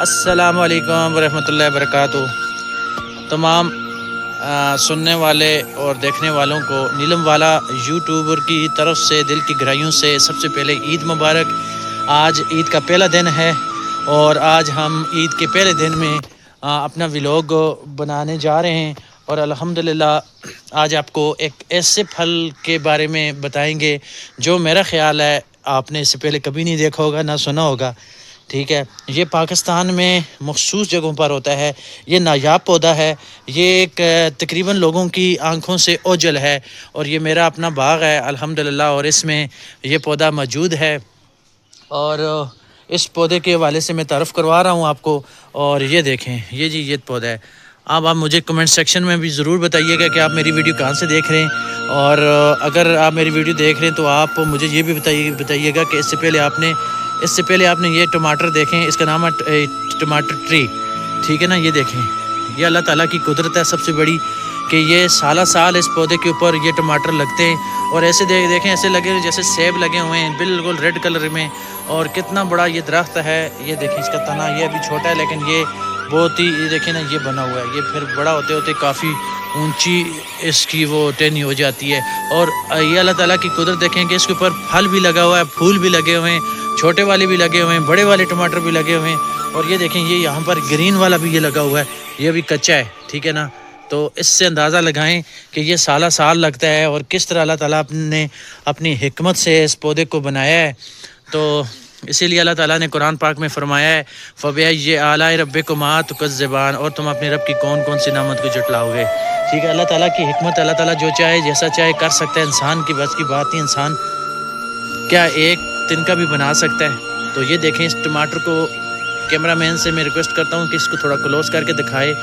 السلام علیکم ورحمۃ اللہ وبرکاتہ۔ تمام سننے والے اور دیکھنے والوں کو نیلم والا یوٹیوبر کی طرف سے دل کی گہرائیوں سے سب سے پہلے عید مبارک۔ آج عید کا پہلا دن ہے اور آج ہم عید کے پہلے دن میں اپنا ولاگ بنانے جا رہے ہیں، اور الحمدللہ آج آپ کو ایک ایسے پھل کے بارے میں بتائیں گے جو میرا خیال ہے آپ نے اس سے پہلے کبھی نہیں دیکھا ہوگا نہ سنا ہوگا۔ ٹھیک ہے، یہ پاکستان میں مخصوص جگہوں پر ہوتا ہے، یہ نایاب پودا ہے، یہ ایک تقریباً لوگوں کی آنکھوں سے اوجھل ہے، اور یہ میرا اپنا باغ ہے الحمدللہ، اور اس میں یہ پودا موجود ہے، اور اس پودے کے حوالے سے میں تعارف کروا رہا ہوں آپ کو۔ اور یہ دیکھیں، یہ پودا ہے۔ اب آپ مجھے کمنٹ سیکشن میں بھی ضرور بتائیے گا کہ آپ میری ویڈیو کہاں سے دیکھ رہے ہیں، اور اگر آپ میری ویڈیو دیکھ رہے ہیں تو آپ مجھے یہ بھی بتائیے گا کہ اس سے پہلے آپ نے یہ ٹماٹر دیکھیں، اس کا نام ہے ٹماٹر ٹری، ٹھیک ہے نا۔ یہ دیکھیں، یہ اللہ تعالیٰ کی قدرت ہے سب سے بڑی کہ یہ سالہ سال اس پودے کے اوپر یہ ٹماٹر لگتے ہیں، اور ایسے دیکھیں ایسے لگے جیسے سیب لگے ہوئے ہیں بالکل ریڈ کلر میں، اور کتنا بڑا یہ درخت ہے۔ یہ دیکھیں اس کا تنا، یہ ابھی چھوٹا ہے لیکن یہ بہت ہی، یہ دیکھیں نا، یہ بنا ہوا ہے، یہ پھر بڑا ہوتے ہوتے کافی اونچی اس کی وہ ٹہنی ہو جاتی ہے۔ اور یہ اللہ تعالیٰ کی قدرت دیکھیں کہ اس کے اوپر پھل بھی لگا ہوا ہے، پھول بھی لگے ہوئے ہیں، چھوٹے والے بھی لگے ہوئے ہیں، بڑے والے ٹماٹر بھی لگے ہوئے ہیں، اور یہ دیکھیں یہ یہاں پر گرین والا بھی یہ لگا ہوا ہے، یہ بھی کچا ہے، ٹھیک ہے نا۔ تو اس سے اندازہ لگائیں کہ یہ سالہ سال لگتا ہے، اور کس طرح اللہ تعالیٰ نے اپنی حکمت سے اس پودے کو بنایا ہے۔ تو اسی لیے اللہ تعالیٰ نے قرآن پاک میں فرمایا ہے فَبِأَيِّ آلَاءِ رَبِّكُمَا تُكَذِّبَانِ، اور تم اپنے رب کی کون کون سی نعمت کو جھٹلاؤ گے، ٹھیک ہے۔ اللہ تعالیٰ کی حکمت، اللہ تعالیٰ جو چاہے جیسا چاہے کر سکتا ہے، انسان کی بس کی بات نہیں، انسان کیا ایک دن کا بھی بنا سکتا ہے۔ تو یہ دیکھیں اس ٹماٹر کو، کیمرہ مین سے میں ریکویسٹ کرتا ہوں کہ اس کو تھوڑا کلوز کر کے دکھائے،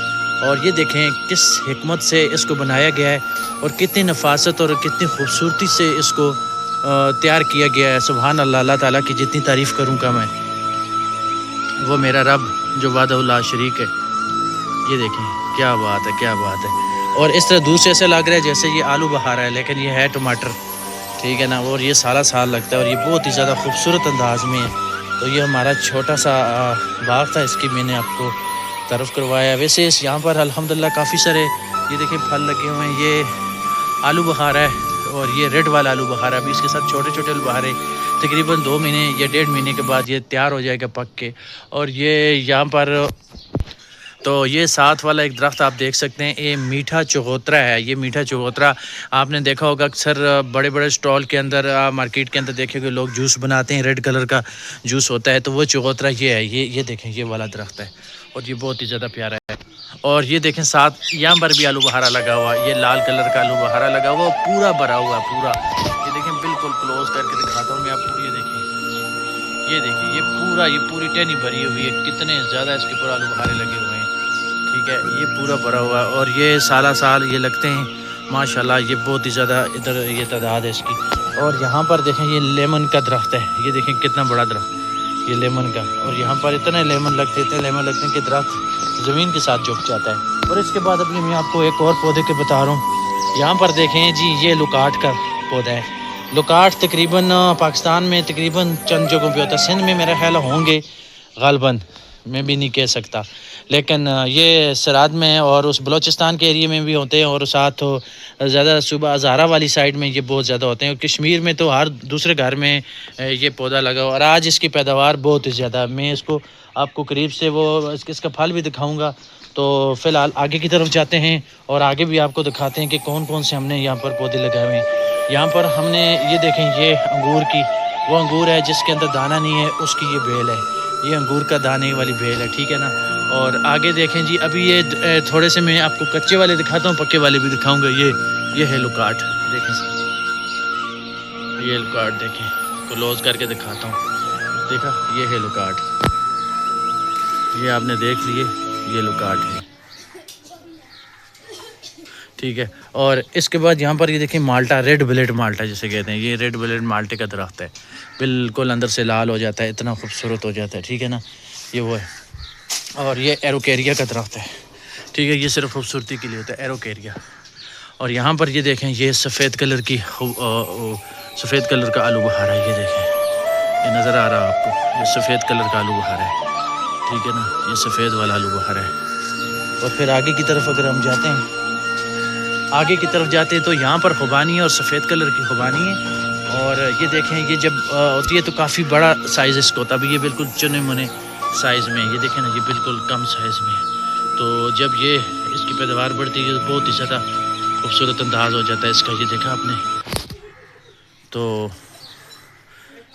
اور یہ دیکھیں کس حکمت سے اس کو بنایا گیا ہے، اور کتنی نفاست اور کتنی خوبصورتی سے اس کو تیار کیا گیا ہے۔ سبحان اللہ، اللہ تعالیٰ کی جتنی تعریف کروں کا میں، وہ میرا رب جو وحدہ لا شریک ہے۔ یہ دیکھیں کیا بات ہے، کیا بات ہے۔ اور اس طرح دور سے ایسے لگ رہا ہے جیسے یہ آلو بخارا ہے، لیکن یہ ہے ٹماٹر، ٹھیک ہے نا، اور یہ سالہ سال لگتا ہے، اور یہ بہت ہی زیادہ خوبصورت انداز میں ہے۔ تو یہ ہمارا چھوٹا سا باغ تھا، اس کی میں نے آپ کو تعارف کروایا۔ ویسے یہاں پر الحمدللہ کافی سارے یہ دیکھیں پھل لگے ہوئے ہیں، یہ آلو بخارا ہے، اور یہ ریڈ والا آلو بخارا، ابھی اس کے ساتھ چھوٹے چھوٹے آلو بخارے تقریباً 2 مہینے یا 1.5 مہینے کے بعد یہ تیار ہو جائے گا پک کے۔ اور یہ یہاں پر تو یہ ساتھ والا ایک درخت آپ دیکھ سکتے ہیں، یہ میٹھا چغوترا ہے۔ یہ میٹھا چغوترا آپ نے دیکھا ہوگا اکثر بڑے بڑے سٹال کے اندر، مارکیٹ کے اندر دیکھے گے لوگ جوس بناتے ہیں، ریڈ کلر کا جوس ہوتا ہے، تو وہ چغوترا یہ ہے۔ یہ دیکھیں یہ والا درخت ہے، اور یہ بہت ہی زیادہ پیارا ہے۔ اور یہ دیکھیں ساتھ یہاں پر بھی آلو بخارا لگا ہوا، یہ لال کلر کا آلو بخارا لگا ہوا، پورا بھرا ہوا پورا۔ یہ دیکھیں بالکل کلوز کر کے دکھاتا ہوں میں آپ کو، یہ دیکھیں یہ پوری ٹہنی بھری ہوئی ہے، کتنے زیادہ اس کے اوپر آلو بخارے لگے ہوئے ہیں، ٹھیک ہے۔ یہ پورا بھرا ہوا ہے، اور یہ سالہ سال یہ لگتے ہیں ماشاءاللہ، یہ بہت ہی زیادہ ادھر یہ تعداد ہے اس کی۔ اور یہاں پر دیکھیں یہ لیمن کا درخت ہے، یہ دیکھیں کتنا بڑا درخت یہ لیمن کا، اور یہاں پر اتنے لیمن لگتے ہیں کہ درخت زمین کے ساتھ جھک جاتا ہے۔ اور اس کے بعد ابھی میں آپ کو ایک اور پودے کے بتا رہا ہوں، یہاں پر دیکھیں جی یہ لکاٹ کا پودا ہے۔ لکاٹ تقریباً پاکستان میں تقریباً چند جگہوں پہ ہوتا ہے، سندھ میں میرا خیال ہوں گے غالباً، میں بھی نہیں کہہ سکتا، لیکن یہ سرحد میں اور اس بلوچستان کے ایریے میں بھی ہوتے ہیں، اور ساتھ زیادہ صوبہ ہزارہ والی سائڈ میں یہ بہت زیادہ ہوتے ہیں، اور کشمیر میں تو ہر دوسرے گھر میں یہ پودا لگا ہوا، اور آج اس کی پیداوار بہت ہی زیادہ، میں اس کو آپ کو قریب سے وہ اس کا پھل بھی دکھاؤں گا۔ تو فی الحال آگے کی طرف جاتے ہیں، اور آگے بھی آپ کو دکھاتے ہیں کہ کون کون سے ہم نے یہاں پر پودے لگائے ہوئے ہیں۔ یہاں پر ہم نے یہ دیکھیں یہ انگور کی، وہ انگور ہے جس کے اندر دانہ نہیں ہے، اس کی یہ بیل ہے، یہ انگور کا دانے والی بیل ہے، ٹھیک ہے نا۔ اور آگے دیکھیں جی، ابھی یہ تھوڑے سے میں آپ کو کچے والے دکھاتا ہوں، پکے والے بھی دکھاؤں گا۔ یہ ہے لکاٹ، دیکھیں یہ لکاٹ، دیکھیں کلوز کر کے دکھاتا ہوں، دیکھا یہ ہے لکاٹ، یہ آپ نے دیکھ لیے، یہ لکاٹ ہے، ٹھیک ہے۔ اور اس کے بعد یہاں پر یہ دیکھیں مالٹا، ریڈ بلیڈ مالٹا جسے کہتے ہیں، یہ ریڈ بلیڈ مالٹے کا درخت ہے، بالکل اندر سے لال ہو جاتا ہے، اتنا خوبصورت ہو جاتا ہے، ٹھیک ہے نا، یہ وہ ہے۔ اور یہ ایروکیریا کا درخت ہے، ٹھیک ہے، یہ صرف خوبصورتی کے لیے ہوتا ہے، ایروکیریا۔ اور یہاں پر یہ دیکھیں یہ سفید کلر کا آلو بخارا ہے، یہ دیکھیں، یہ نظر آ رہا ہے آپ کو، یہ سفید کلر کا آلو بخارا ہے، ٹھیک ہے نا، یہ سفید والا آلو بخارا ہے۔ اور پھر آگے کی طرف اگر ہم جاتے ہیں، آگے کی طرف جاتے ہیں تو یہاں پر خوبانی ہے اور سفید کلر کی خوبانی ہے۔ اور یہ دیکھیں، یہ جب ہوتی ہے تو کافی بڑا سائز اس کو ہوتا ہے، ابھی یہ بالکل چنے منے سائز میں ہے، یہ دیکھیں نا، یہ بالکل کم سائز میں ہے۔ تو جب یہ اس کی پیداوار بڑھتی ہے تو بہت ہی زیادہ خوبصورت انداز ہو جاتا ہے اس کا، یہ دیکھا آپ نے۔ تو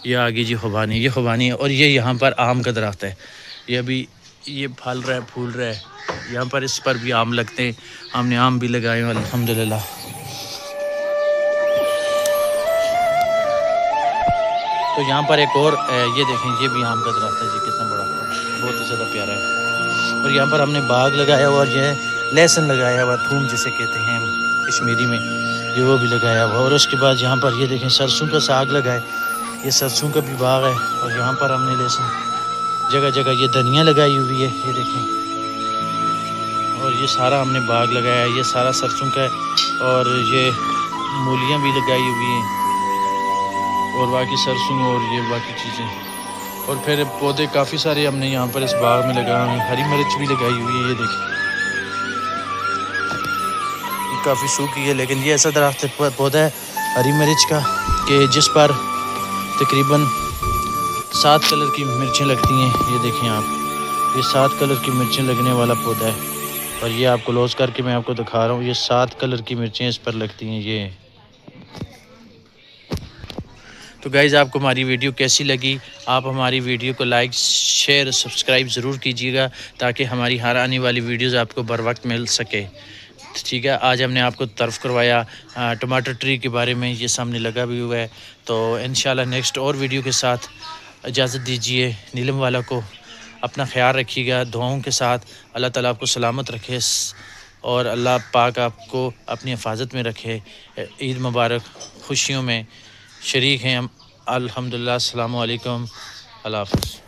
یہ آگے جی خوبانی، یہ خوبانی ہے، اور یہ یہاں پر آم کا درخت ہے، یہ ابھی یہ پھل رہا ہے، پھول رہا ہے، یہاں پر اس پر بھی آم لگتے ہیں، ہم نے آم بھی لگائے ہیں الحمدللہ۔ تو یہاں پر ایک اور یہ دیکھیں، یہ بھی آم کا درخت ہے جی، کتنا بڑا، بہت ہی زیادہ پیارا ہے۔ اور یہاں پر ہم نے باغ لگایا ہوا، اور یہ لہسن لگایا ہوا، تھوم جسے کہتے ہیں کشمیری میں، یہ وہ بھی لگایا ہوا۔ اور اس کے بعد یہاں پر یہ دیکھیں سرسوں کا ساگ لگا ہے، یہ سرسوں کا بھی باغ ہے۔ اور یہاں پر ہم نے لہسن، جگہ جگہ یہ دھنیا لگائی ہوئی ہے، یہ دیکھیں۔ اور یہ سارا ہم نے باغ لگایا ہے، یہ سارا سرسوں کا ہے، اور یہ مولیاں بھی لگائی ہوئی ہیں، اور باقی سرسوں اور یہ باقی چیزیں۔ اور پھر پودے کافی سارے ہم نے یہاں پر اس باغ میں لگائے ہیں، ہری مرچ بھی لگائی ہوئی ہے، یہ دیکھیں، یہ کافی سوکھی ہے، لیکن یہ ایسا درخت پودا ہے ہری مرچ کا کہ جس پر تقریباً 7 کلر کی مرچیں لگتی ہیں، یہ دیکھیں آپ، یہ 7 کلر کی مرچیں لگنے والا پودا ہے۔ اور یہ آپ کلوز کر کے میں آپ کو دکھا رہا ہوں، یہ 7 کلر کی مرچیں اس پر لگتی ہیں، یہ۔ تو گائز آپ کو ہماری ویڈیو کیسی لگی؟ آپ ہماری ویڈیو کو لائک، شیئر، سبسکرائب ضرور کیجیے گا، تاکہ ہماری ہر آنے والی ویڈیوز آپ کو بر وقت مل سکے۔ ٹھیک ہے، آج ہم نے آپ کو تعارف کروایا ٹماٹر ٹری کے بارے میں، یہ سامنے لگا بھی ہوا ہے۔ تو انشاءاللہ نیکسٹ اور ویڈیو کے ساتھ اجازت دیجیے، نیلم والا کو اپنا خیال رکھیے گا دعاؤں کے ساتھ، اللہ تعالیٰ آپ کو سلامت رکھے، اور اللہ پاک آپ کو اپنی حفاظت میں رکھے۔ عید مبارک، خوشیوں میں شریک ہیں ہم الحمدللہ۔ السلام علیکم، اللہ حافظ۔